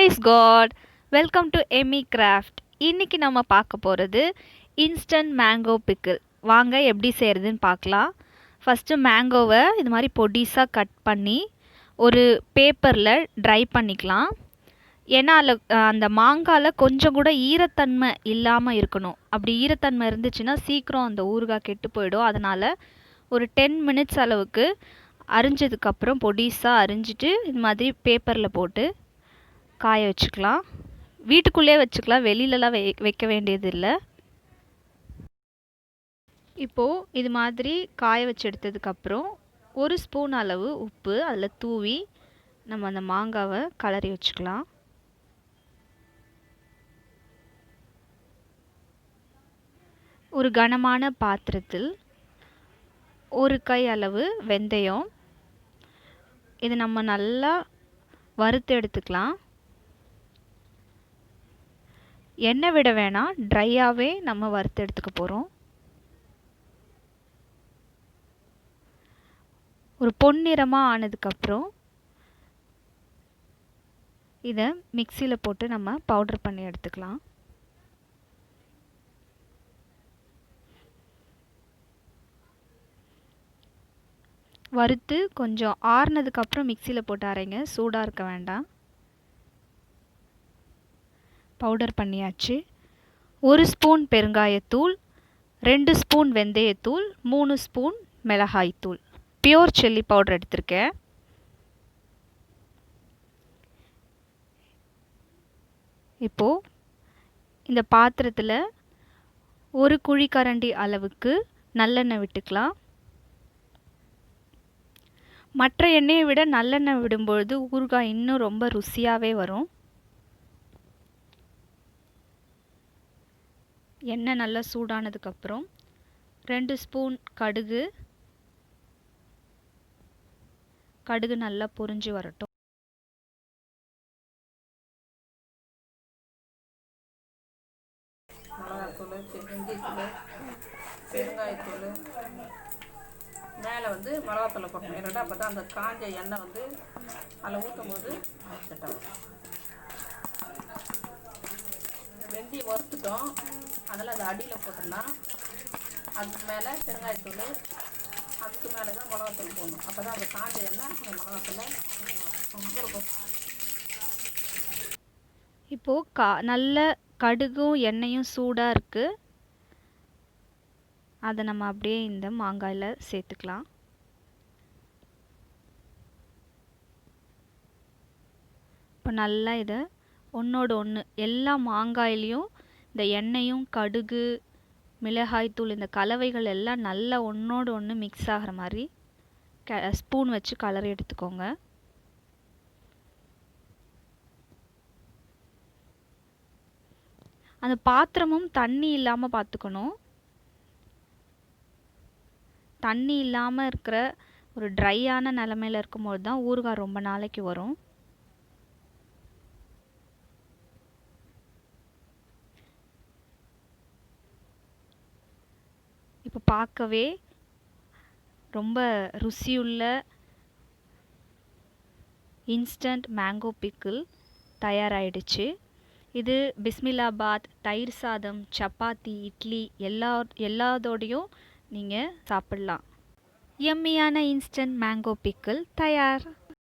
Praise God! Welcome to Amy craft. இன்னைக்கு நம்ம பார்க்க போகிறது இன்ஸ்டன்ட் மேங்கோ பிக்கிள். வாங்க எப்படி செய்கிறதுன்னு பார்க்கலாம். ஃபஸ்ட்டு மேங்கோவை இது மாதிரி பொடிசாக கட் பண்ணி ஒரு பேப்பரில் ட்ரை பண்ணிக்கலாம். ஏன்னா அதில் அந்த மாங்காயில் கொஞ்சம் கூட ஈரத்தன்மை இல்லாமல் இருக்கணும். அப்படி ஈரத்தன்மை இருந்துச்சுன்னா சீக்கிரம் அந்த ஊறுகாய் கெட்டு போயிடும். அதனால் ஒரு 10 மினிட்ஸ் அளவுக்கு அரிஞ்சதுக்கப்புறம் பொடிசாக அரிஞ்சிட்டு இது மாதிரி பேப்பரில் போட்டு காய வச்சுக்கலாம். வீட்டுக்குள்ளே வச்சுக்கலாம், வெளியிலலாம் வைக்க வேண்டியது இல்லை. இப்போது இது மாதிரி காய வச்சு எடுத்ததுக்கப்புறம் 1 ஸ்பூன் அளவு உப்பு அதில் தூவி நம்ம அந்த மாங்காவை கலரி வச்சுக்கலாம். ஒரு கனமான பாத்திரத்தில் 1 கை அளவு வெந்தயம், இது நம்ம நல்லா வறுத்து எடுத்துக்கலாம். எண்ணெய் விட வேணாம், ட்ரையாகவே நம்ம வறுத்து எடுத்துக்க போகிறோம். ஒரு பொன்னிறமாக ஆனதுக்கப்புறம் இதை மிக்சியில் போட்டு நம்ம பவுடர் பண்ணி எடுத்துக்கலாம். வறுத்து கொஞ்சம் ஆறுனதுக்கப்புறம் மிக்சியில் போட்டு அரைங்க, சூடாக இருக்க வேண்டாம். பவுடர் பண்ணியாச்சு. 1 ஸ்பூன் பெருங்காயத்தூள், 2 ஸ்பூன் வெந்தயத்தூள், 3 ஸ்பூன் மிளகாய்த்தூள், பியூர் சில்லி பவுடர் எடுத்திருக்கேன். இப்போது இந்த பாத்திரத்தில் 1 குழிக்கரண்டி அளவுக்கு நல்லெண்ணெய் விட்டுக்கலாம். மற்ற எண்ணெயை விட நல்லெண்ணெய் விடும்பொழுது ஊறுகாய் இன்னும் ரொம்ப ருசியாகவே வரும். எண்ணெய் நல்லா சூடானதுக்கப்புறம் 2 ஸ்பூன் கடுகு நல்லா பொரிஞ்சு வரட்டும். மிளகாத்தூள், பெருங்காயத்தூள், மேலே வந்து மிளகாத்தூளை போட்டணும். என்னடா அப்போ தான் அந்த காஞ்ச எண்ணெய் வந்து அதில் ஊற்றும் போது செட் ஆகும். வெந்தயம் வறுத்துட்டோம், அதனால் அதை அடியில் போட்டுடலாம். அதுக்கு மேலே பெருங்காயத்தூள், அதுக்கு மேலே தான் மிளகாத்தூள் போடணும். அப்போ தான் அந்த காஞ்ச எண்ணெய் அந்த மிளகாத்தூளை ரொம்ப இருக்கும். இப்போது நல்ல கடுகும் எண்ணெயும் சூடாக இருக்குது. அதை நம்ம அப்படியே இந்த மாங்காயில் சேர்த்துக்கலாம். இப்போ நல்லா இதை ஒன்றோடு ஒன்று எல்லா மாங்காயிலையும் இந்த எண்ணெயும் கடுகு மிளகாய்த்தூள் இந்த கலவைகள் எல்லாம் நல்லா ஒன்றோடு ஒன்று மிக்ஸ் ஆகிற மாதிரி ஸ்பூன் வச்சு கலரி எடுத்துக்கோங்க. அந்த பாத்திரமும் தண்ணி இல்லாமல் பார்த்துக்கணும். தண்ணி இல்லாமல் இருக்கிற ஒரு ட்ரையான நிலமையில் இருக்கும்போது தான் ஊறுகாய் ரொம்ப நாளைக்கு வரும். இப்போ பார்க்கவே ரொம்ப ருசியுள்ள இன்ஸ்டன்ட் மேங்கோ பிக்கிள் தயாராகிடுச்சு. இது பிஸ்மில்லாபாத், தயிர் சாதம், சப்பாத்தி, இட்லி எல்லாத்தோடையும் நீங்கள் சாப்பிட்லாம். யம்மியான இன்ஸ்டன்ட் மேங்கோ பிக்கிள் தயார்.